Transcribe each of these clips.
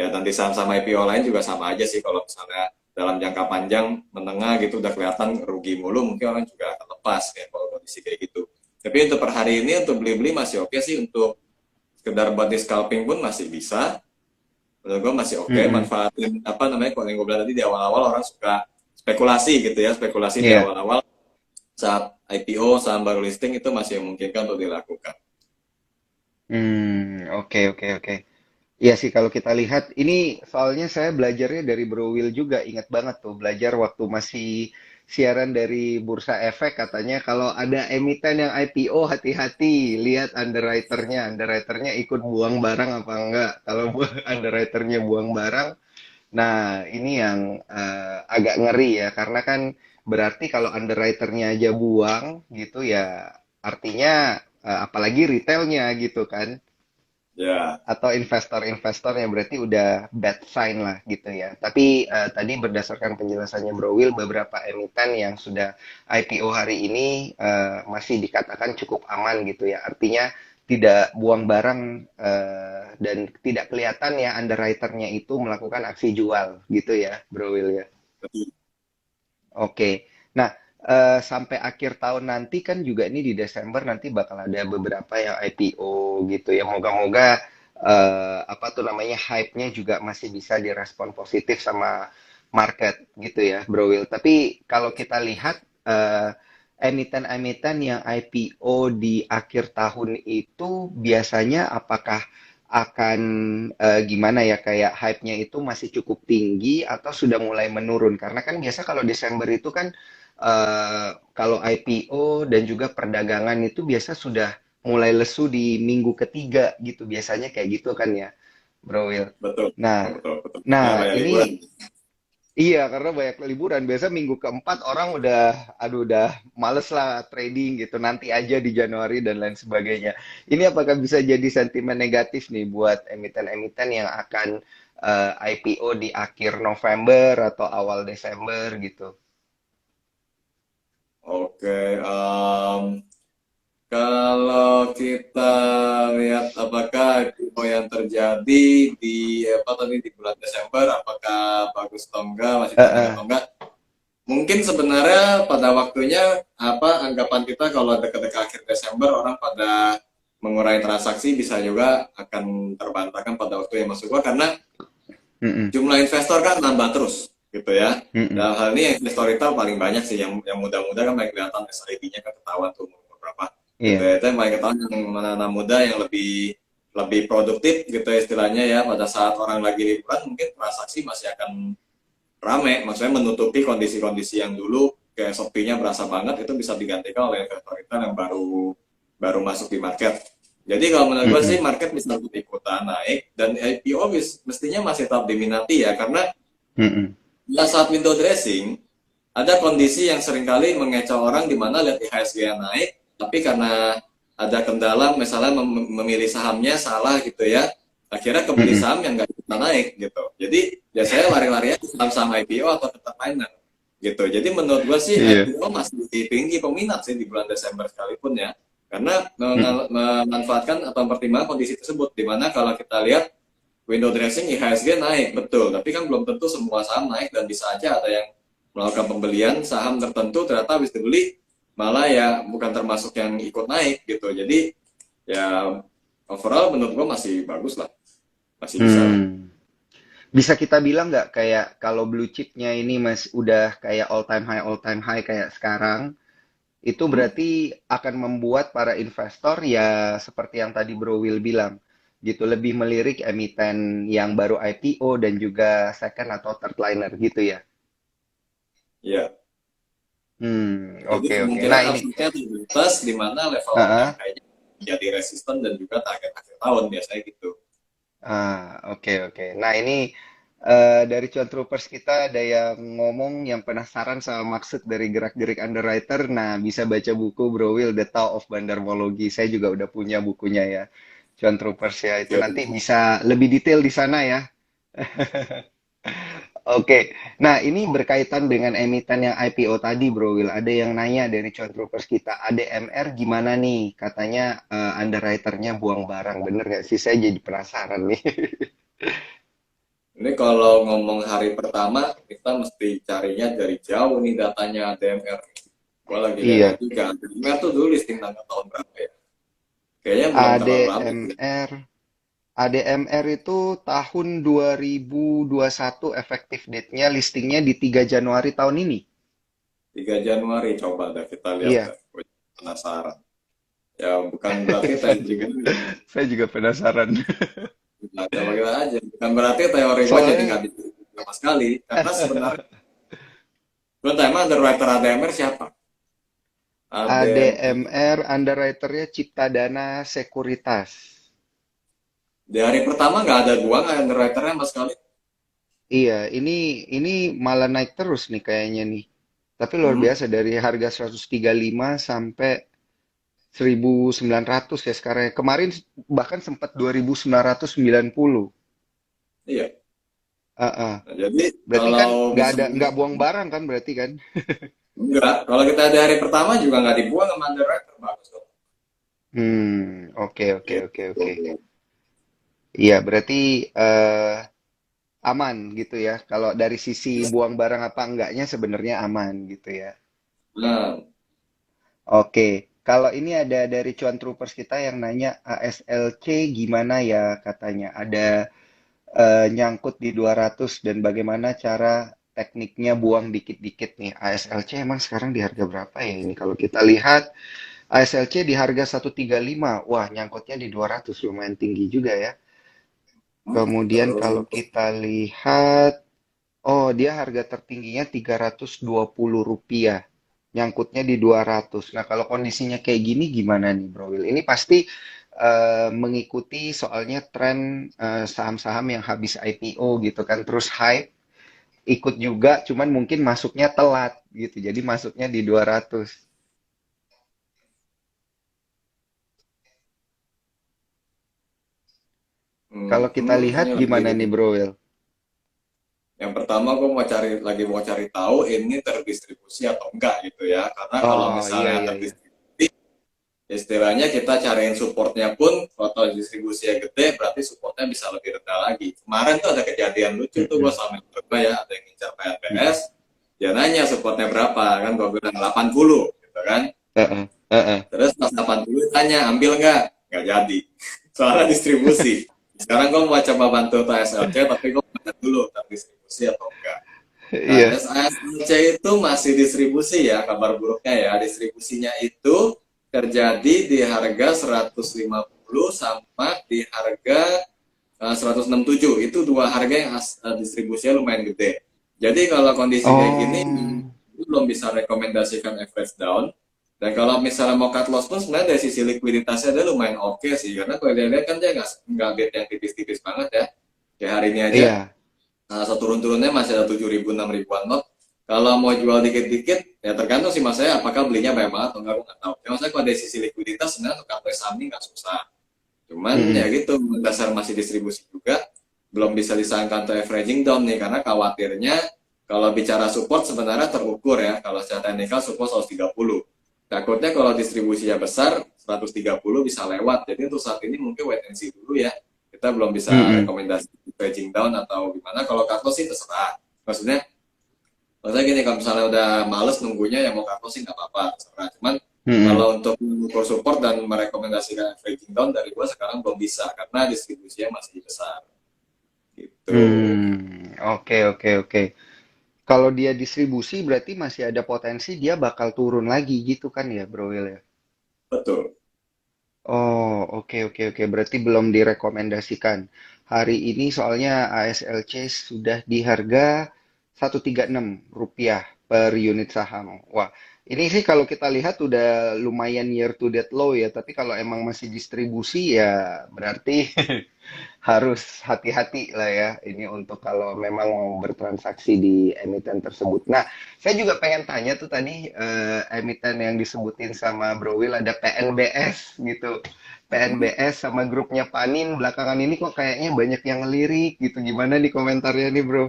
Ya nanti saham-saham IPO lain juga sama aja sih, kalau misalnya dalam jangka panjang menengah gitu udah kelihatan rugi mulu, mungkin orang juga akan lepas ya kalau kondisi kayak gitu. Tapi untuk per hari ini untuk beli-beli masih oke sih, untuk sekedar buat di scalping pun masih bisa. Menurut gue masih oke, Mm-mm. manfaatin apa namanya, kalau yang gue bilang tadi di awal-awal orang suka spekulasi gitu ya, spekulasi di Iya. awal-awal saat IPO saham baru listing itu masih memungkinkan untuk dilakukan. Oke, oke, oke. Iya sih kalau kita lihat ini soalnya saya belajarnya dari Bro Will juga ingat banget tuh belajar waktu masih siaran dari Bursa Efek katanya kalau ada emiten yang IPO hati-hati lihat underwriternya underwriternya ikut buang barang apa enggak kalau underwriternya buang barang nah ini yang agak ngeri ya karena kan berarti kalau underwriternya aja buang gitu ya artinya apalagi retailnya gitu kan Ya, atau investor-investor yang berarti udah bad sign lah gitu ya. Tapi tadi berdasarkan penjelasannya Bro Will, beberapa emiten yang sudah IPO hari ini masih dikatakan cukup aman gitu ya. Artinya tidak buang barang dan tidak kelihatan ya underwriternya itu melakukan aksi jual gitu ya, Bro Will ya. betul. Oke. Nah, sampai akhir tahun nanti kan juga ini di Desember nanti bakal ada beberapa yang IPO gitu ya. Moga-moga apa tuh namanya hype-nya juga masih bisa direspon positif sama market gitu ya, Bro Will. Tapi kalau kita lihat emiten-emiten yang IPO di akhir tahun itu biasanya apakah akan gimana ya kayak hype-nya itu masih cukup tinggi atau sudah mulai menurun karena kan biasa kalau Desember itu kan kalau IPO dan juga perdagangan itu biasa sudah mulai lesu di minggu ketiga gitu biasanya kayak gitu kan ya Bro Will. Betul, Nah, betul, betul. Karena nah banyak liburan. ini iya karena banyak liburan biasa minggu keempat orang udah aduh udah males lah trading gitu nanti aja di Januari dan lain sebagainya. Ini apakah bisa jadi sentimen negatif nih buat emiten-emiten yang akan IPO di akhir November atau awal Desember gitu? Oke, kalau kita lihat apakah IPO yang terjadi di apa tadi di bulan Desember, apakah bagus atau enggak, masih penting Heeh. atau enggak? Mungkin sebenarnya pada waktunya apa anggapan kita kalau dekat-dekat akhir Desember orang pada mengurangi transaksi bisa juga akan terbantahkan pada waktu yang masuk gua, karena Mm-mm. jumlah investor kan nambah terus gitu ya. Mm-mm. Dalam hal ini investor retail paling banyak sih, yang muda-muda kan paling kelihatan SID-nya kan ketahuan tuh umur berapa gitu Iya. ya. Itu yang paling ketahuan, yang mana muda yang lebih lebih produktif gitu ya istilahnya ya, pada saat orang lagi liburan mungkin transaksi masih akan rame, maksudnya menutupi kondisi-kondisi yang dulu kayak sepinya berasa banget, itu bisa digantikan oleh investor retail yang baru baru masuk di market. Jadi kalau menurut gue sih Mm-mm. market bisa ikut ikutan naik, dan IPO mestinya masih tetap diminati ya, karena Mm-mm. pada saat window dressing ada kondisi yang seringkali mengecoh orang, di mana lihat IHSG yang naik, tapi karena ada kendala misalnya memilih sahamnya salah gitu ya, akhirnya kebeli Mm-mm. saham yang nggak bisa naik gitu. Jadi ya saya lari-larinya ke saham-saham IPO atau tetap miner gitu. Jadi menurut gua sih Iya. IPO masih tinggi peminat sih di bulan Desember sekalipun ya, karena Mm-mm. memanfaatkan atau mempertimbangkan kondisi tersebut, di mana kalau kita lihat window dressing IHSG naik betul, tapi kan belum tentu semua saham naik, dan bisa aja ada yang melakukan pembelian saham tertentu ternyata habis dibeli malah ya bukan termasuk yang ikut naik gitu. Jadi ya overall menurut gua masih bagus lah, masih bisa lah. Hmm. Bisa kita bilang nggak kayak kalau blue chipnya ini mas udah kayak all time high kayak sekarang, itu Hmm. berarti akan membuat para investor ya seperti yang tadi Bro Will bilang, gitu lebih melirik emiten yang baru IPO dan juga second atau third liner gitu ya. Ya, jadi Oke oke. kemungkinan Nah ini, upside-nya di atas, di mana level all time ah, high-nya jadi resisten dan juga target akhir tahun biasanya gitu. oke oke. Nah ini dari Cuan Troopers kita ada yang ngomong yang penasaran sama maksud dari gerak-gerik underwriter. Nah bisa baca buku Bro Will The Tao of Bandarmology. Saya juga udah punya bukunya ya. Cuan Troopers ya itu Oke, nanti bisa lebih detail di sana ya. Oke, nah ini berkaitan dengan emiten yang IPO tadi, Bro Will. Ada yang nanya dari Cuan Troopers kita, ADMR gimana nih? Katanya underwriternya buang barang, bener nggak sih? Saya jadi penasaran nih. Ini kalau ngomong hari pertama, kita mesti carinya dari jauh nih datanya ADMR. Gua lagi lihat Iya, juga, ADMR tuh dulu listing tanggal tahun berapa ya? Kayaknya belum terlalu lama sih. ADMR. ADMR itu tahun 2021 efektif date-nya listingnya di 3 Januari tahun ini. 3 Januari, coba dah kita lihat Iya, dah. Gua penasaran. Ya, bukan berarti teori saya juga penasaran. nah, coba kita aja. Bukan berarti teori gue jadi Soalnya nggak bisa sama sekali. Karena sebenarnya, gue tanya underwriter ADMR siapa? ADMR. ADMR underwriter-nya Ciptadana Sekuritas. Di hari pertama nggak ada gua, nggak ada underwriternya sama sekali. Iya, ini malah naik terus nih kayaknya nih. Tapi luar Hmm, biasa dari harga 135 sampai 1.900 ya sekarang. Kemarin bahkan sempat 2.990. iya. Heeh. Nah, jadi Berarti kan kalau misalnya nggak buang barang kan berarti kan? enggak, kalau kita di hari pertama juga nggak dibuang sama underwriter, bagus dong. Oke oke oke Gitu. oke. Iya, berarti eh, aman gitu ya. Kalau dari sisi buang barang apa enggaknya sebenarnya aman gitu ya. Nah, Oke, kalau ini ada dari Cuan Troopers kita yang nanya ASLC gimana ya katanya. Ada nyangkut di 200 dan bagaimana cara tekniknya buang dikit-dikit nih. ASLC emang sekarang di harga berapa ya ini? Kalau kita lihat ASLC di harga 135, wah nyangkutnya di 200 lumayan tinggi juga ya. Kemudian kalau terus kita lihat, oh dia harga tertingginya Rp320, nyangkutnya di 200. Nah kalau kondisinya kayak gini gimana nih Bro Will? Ini pasti mengikuti soalnya tren saham-saham yang habis IPO gitu kan, terus hype ikut juga, cuman mungkin masuknya telat gitu, jadi masuknya di 200. Kalau kita lihat ini gimana lagi. nih Bro Will? Yang pertama gue mau cari tahu ini terdistribusi atau enggak gitu ya. Karena kalau Oh iya misalnya iya iya. terdistribusi, istilahnya kita cariin supportnya pun, kalau distribusinya gede, berarti supportnya bisa lebih rendah lagi. Kemarin tuh ada kejadian lucu tuh, gue Mm-mm, sama coba ya, ada yang ngincar mm-mm. PNBS, dia nanya supportnya berapa, kan gue bilang 80, gitu kan. Heeh, heeh. Terus pas 80 tanya, ambil nggak? Nggak jadi. Soalnya distribusi. Sekarang gue mau coba bantu TSLC, tapi gue mau lihat dulu terdistribusi atau enggak. Nah, Iya. SASC itu masih distribusi ya, kabar buruknya ya. Distribusinya itu terjadi di harga 150 sama di harga 167. Itu dua harga yang distribusinya lumayan gede. Jadi kalau kondisi kayak gini, Oh, belum bisa rekomendasikan average down. Dan kalau misalnya mau cut loss pun sebenarnya dari sisi likuiditasnya dia lumayan oke sih. Karena kalau dia lihat kan dia nggak bid yang tipis-tipis banget ya. Kayak hari ini aja iya. seturun-turunnya masih ada 7.000 6.000-an lot. Kalau mau jual dikit-dikit, ya tergantung sih mas saya apakah belinya banyak banget atau enggak, aku nggak tahu. Ya maksudnya kalau dari sisi likuiditas sebenarnya untuk cut saham ini nggak susah. Cuman ya Mm-mm. gitu, dasar masih distribusi juga, belum bisa disangka untuk averaging down nih, karena khawatirnya kalau bicara support sebenarnya terukur ya, kalau secara teknikal support 130. Takutnya kalau distribusinya besar, 130 bisa lewat. Jadi untuk saat ini mungkin wait and see dulu ya. Kita belum bisa Mm-mm. rekomendasi averaging down atau gimana. Kalau cut loss sih terserah. Maksudnya gini, kalau misalnya udah males nunggunya, ya mau cut loss sih nggak apa-apa, terserah. Cuman Mm-mm. kalau untuk mengukur support dan merekomendasikan averaging down dari gua sekarang belum bisa karena distribusinya masih besar gitu. Oke, oke, oke. Kalau dia distribusi berarti masih ada potensi dia bakal turun lagi gitu kan ya, Bro Will ya? Betul. Oh, oke, oke, oke. Berarti belum direkomendasikan. Hari ini soalnya ASLC sudah di harga Rp136 per unit saham. Wah, ini sih kalau kita lihat udah lumayan year to date low ya. Tapi kalau emang masih distribusi ya berarti harus hati-hati lah ya ini untuk kalau memang mau bertransaksi di emiten tersebut. Nah, saya juga pengen tanya tuh tadi emiten yang disebutin sama Bro Will ada PNBS gitu. PNBS sama grupnya Panin belakangan ini kok kayaknya banyak yang ngelirik gitu. Gimana di komentarnya nih, Bro?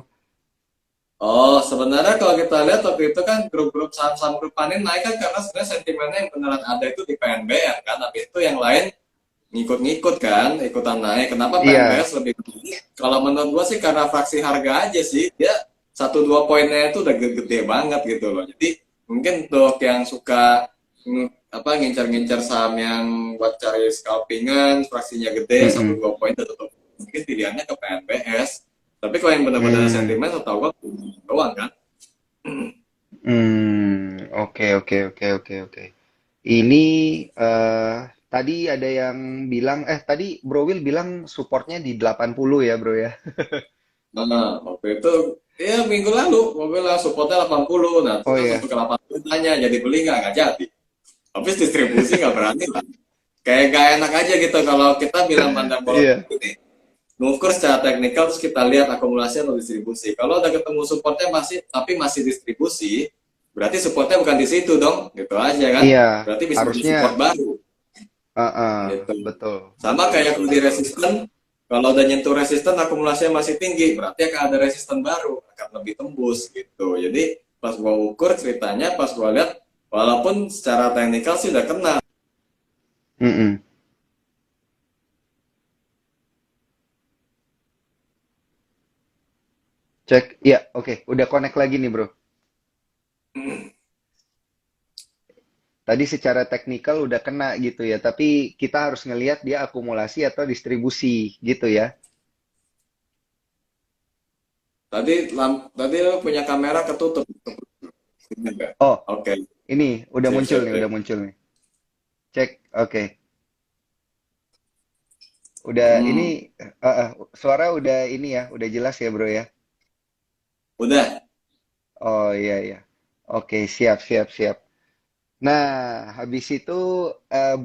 Oh, sebenarnya kalau kita lihat waktu itu kan grup-grup saham-saham grup panin naik kan karena sebenarnya sentimennya yang beneran ada itu di PNB ya kan, tapi itu yang lain ngikut-ngikut kan, ikutan naik. Kenapa Iya. PNBS lebih tinggi? Kalau menurut gua sih karena fraksi harga aja sih. Dia 1-2 poinnya itu udah gede banget gitu loh. Jadi mungkin untuk yang suka apa ngincar-ngincar saham yang buat cari scalpingan, fraksinya gede, satu Mm-mm. dua poin itu tetap mungkin pilihannya ke PNBS. Tapi kalau yang benar-benar Hmm. sentimen, atau gua doang kan. Oke, oke, oke, oke, oke. Ini eh tadi ada yang bilang, tadi Bro Will bilang supportnya di 80 ya, Bro ya. Nah, waktu itu ya minggu lalu mobil lah supportnya 80. Nah, Oh terus ya. untuk ke 80 tanya jadi beli nggak jadi. Habis distribusi nggak berani lah. Kayak gak enak aja gitu kalau kita bilang pandang bola Iya. ini mengukur secara teknikal terus kita lihat akumulasi atau distribusi. Kalau udah ketemu supportnya masih tapi masih distribusi, berarti supportnya bukan di situ dong, gitu aja kan. Iya, Berarti bisa di harusnya support baru gitu. betul, Sama betul, kayak betul, di betul. resisten, kalau udah nyentuh resisten akumulasinya masih tinggi, berarti akan ada resisten baru, akan lebih tembus gitu. Jadi pas gua ukur ceritanya, pas gua lihat, walaupun secara teknikal sih udah kena. Mm-mm. Cek, iya, oke, udah connect lagi nih, Bro. Tadi secara teknikal udah kena gitu ya, tapi kita harus ngelihat dia akumulasi atau distribusi gitu ya. Tadi lo punya kamera ketutup. Oh, Oke, ini udah sip, muncul sip, nih, sip. udah muncul nih. Cek, oke. Udah ini Hmm, suara udah ini ya, udah jelas ya, Bro ya. udah. Oh iya iya. Oke, siap siap siap. Nah, habis itu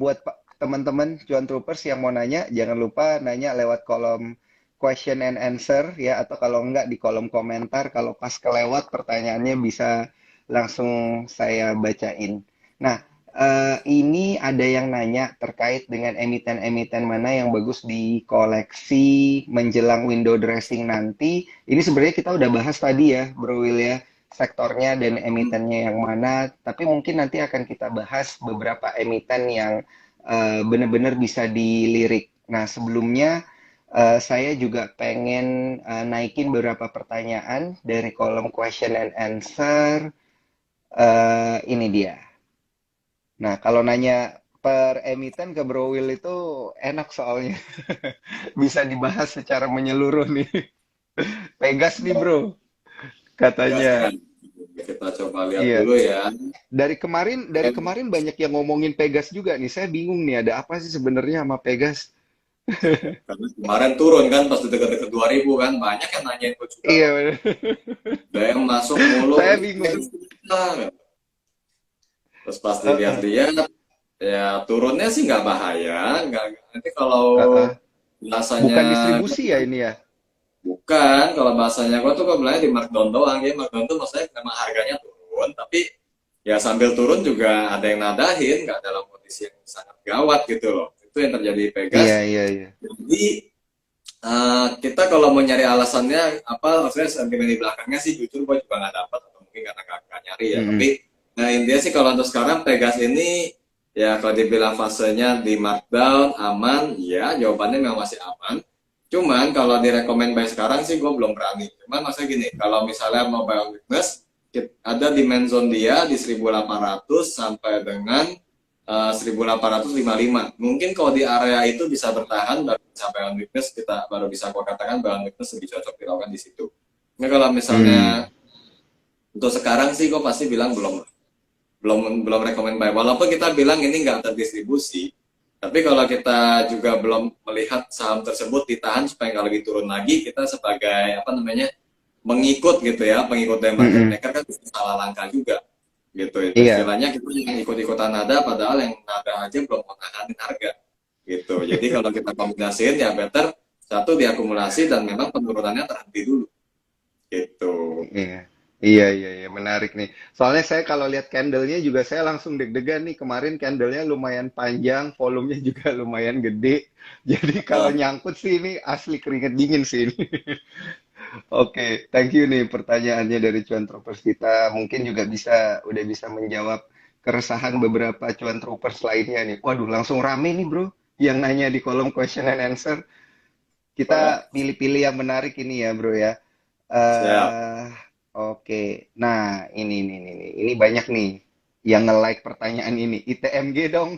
buat teman-teman Cuan Troopers yang mau nanya, jangan lupa nanya lewat kolom question and answer ya, atau kalau enggak di kolom komentar. Kalau pas kelewat pertanyaannya bisa langsung saya bacain. Nah, ini ada yang nanya terkait dengan emiten-emiten mana yang bagus dikoleksi menjelang window dressing nanti. Ini sebenarnya kita udah bahas tadi ya, Bro Will ya, sektornya dan Hmm. emitennya yang mana, tapi mungkin nanti akan kita bahas beberapa emiten yang benar-benar bisa dilirik. Nah, sebelumnya saya juga pengen naikin beberapa pertanyaan dari kolom question and answer. Ini dia. Nah, kalau nanya per emiten ke Bro Will itu enak soalnya. Bisa dibahas secara menyeluruh nih. Pegas nih, Bro, Gas katanya. kan. Kita coba lihat Iya. dulu ya. Dari kemarin banyak yang ngomongin Pegas juga nih. Saya bingung nih, ada apa sih sebenarnya sama Pegas? Karena kemarin turun kan pas di dekat-dekat 2000 kan banyak yang nanyain gue juga Iya, kok. bener. Ada yang masuk mulu Saya ini bingung. terus pas Heeh, dilihat-lihat ya turunnya sih nggak bahaya, nggak nanti kalau heeh. bahasanya Bukan distribusi ya ini ya? bukan, kalau bahasanya gua tuh kok bilangnya di markdown doang ya, markdown tuh maksudnya memang harganya turun tapi ya sambil turun juga ada yang nadahin, nggak dalam kondisi yang sangat gawat gitu loh, itu yang terjadi di Pegas. Iya, iya, iya. Jadi kita kalau mau nyari alasannya apa, maksudnya sentimen di belakangnya sih jujur gue juga nggak dapat atau mungkin karena nggak nyari ya. Tapi Mm-mm. nah intinya sih kalau untuk sekarang Pegas ini ya kalau dibilang fasenya di markdown aman, ya jawabannya memang masih aman. Cuman kalau direkomend buy sekarang sih gue belum berani. Cuman maksudnya gini, kalau misalnya mau buy on weakness, ada demand zone dia di 1800 sampai dengan 1855. Mungkin kalau di area itu bisa bertahan baru sampai on weakness, kita baru bisa gua katakan bahwa on weakness lebih cocok dilakukan di situ. Nah kalau Hmm. misalnya untuk sekarang sih gue pasti bilang belum belum rekomend buy. Walaupun kita bilang ini nggak terdistribusi, tapi kalau kita juga belum melihat saham tersebut ditahan supaya nggak lagi turun lagi, kita sebagai apa namanya mengikut gitu ya, pengikut dari market Mm-mm. maker kan bisa salah langkah juga gitu. Itu Iya, istilahnya kita yang ikut-ikutan nada, padahal yang nada aja belum mau nahanin harga gitu. Jadi kalau kita kombinasiin ya better satu diakumulasi dan memang penurunannya terhenti dulu gitu. iya. Iya, iya, iya, menarik nih. Soalnya saya kalau lihat candlenya juga saya langsung deg-degan nih. Kemarin candlenya lumayan panjang, volumenya juga lumayan gede. Jadi kalau Nah, nyangkut sih ini asli keringet dingin sih ini. Oke, thank you nih pertanyaannya dari Cuan Troopers kita. Mungkin juga udah bisa menjawab keresahan beberapa Cuan Troopers lainnya nih. Waduh, langsung rame nih bro. yang nanya di kolom question and answer. Boleh. Kita pilih-pilih yang menarik ini ya, bro ya. Siap. eh oke. Nah, ini banyak nih yang nge-like pertanyaan ini. ITMG dong.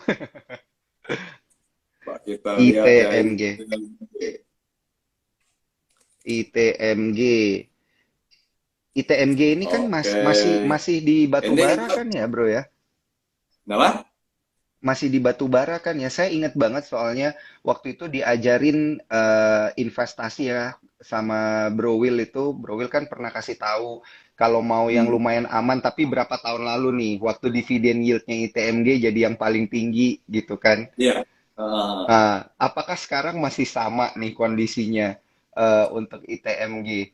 Pak, kita lihat ya ini. ITMG. ITMG. ITMG ini kan Oke. masih masih di Ini batubara kan ya, bro ya? kenapa? Masih di batubara kan ya? Saya ingat banget soalnya waktu itu diajarin investasi ya sama Bro Will itu. Bro Will kan pernah kasih tahu kalau mau yang Hmm. lumayan aman, tapi berapa tahun lalu nih, waktu dividen yieldnya ITMG jadi yang paling tinggi gitu kan? Iya. Eh, Apakah sekarang masih sama nih kondisinya untuk ITMG?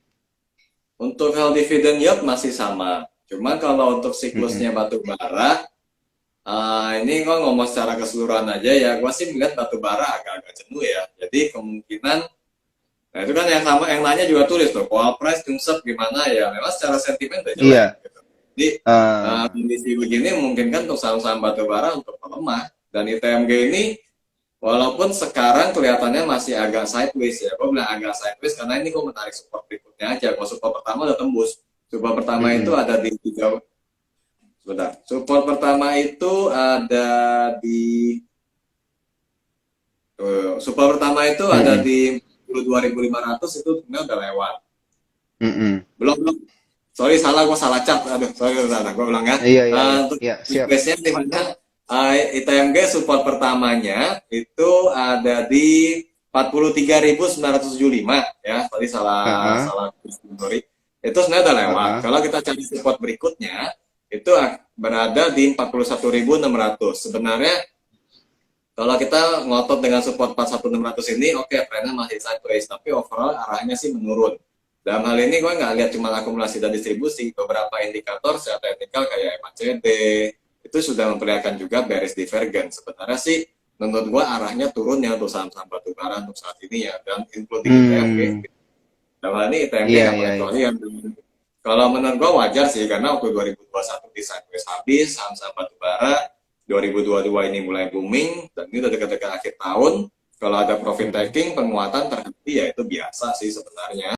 untuk hal dividen yield masih sama. Cuma kalau untuk Mm-mm. siklusnya batu bara, ini kok ngomong secara keseluruhan aja ya, gua sih melihat batu bara agak-agak jenuh ya. Jadi kemungkinan, nah itu kan yang sama yang nanya juga tulis tuh, oil price nyungsep gimana ya? Memang secara sentimen udah jelek. Iya. Gitu. Jadi eh, kondisi begini mungkin kan untuk saham-saham batu bara untuk melemah. Dan ITMG ini walaupun sekarang kelihatannya masih agak sideways ya, gue bilang agak sideways karena ini gue menarik support berikutnya aja. Kalau support pertama udah tembus, support pertama itu mm-mm. ada di tiga, sebentar. Support pertama itu ada di, support pertama itu ada Mm-mm. di 22.500 itu sebenarnya udah lewat. Mm-mm. Belum belum. Sorry salah, gue salah cap. Aduh, sorry salah. Gue ulang ya. Iya, iya, iya. Untuk Iya, siap. requestnya di mana ITMG support pertamanya itu ada di 43.975 ya. Tadi salah Heeh, salah sorry. Itu sebenarnya udah lewat. heeh. Kalau kita cari support berikutnya itu berada di 41.600. Sebenarnya kalau kita ngotot dengan support 41.600 ini, oke, trennya masih sideways, tapi overall arahnya sih menurun. Dalam hal ini gue nggak lihat cuma akumulasi dan distribusi, beberapa indikator secara teknikal kayak MACD itu sudah memperlihatkan juga bearish divergence. Sebenarnya sih menurut gue arahnya turun ya untuk saham-saham batubara untuk saat ini ya, dan including ITMG. Hmm, Dalam hal ini ITMG iya, nggak iya, boleh iya. kecuali yang kalau menurut gue wajar sih karena waktu 2021 di sideways habis saham-saham batubara, 2022 ini mulai booming dan ini udah dekat-dekat akhir tahun. Kalau ada profit Mm-mm. taking, penguatan terhenti ya itu biasa sih sebenarnya.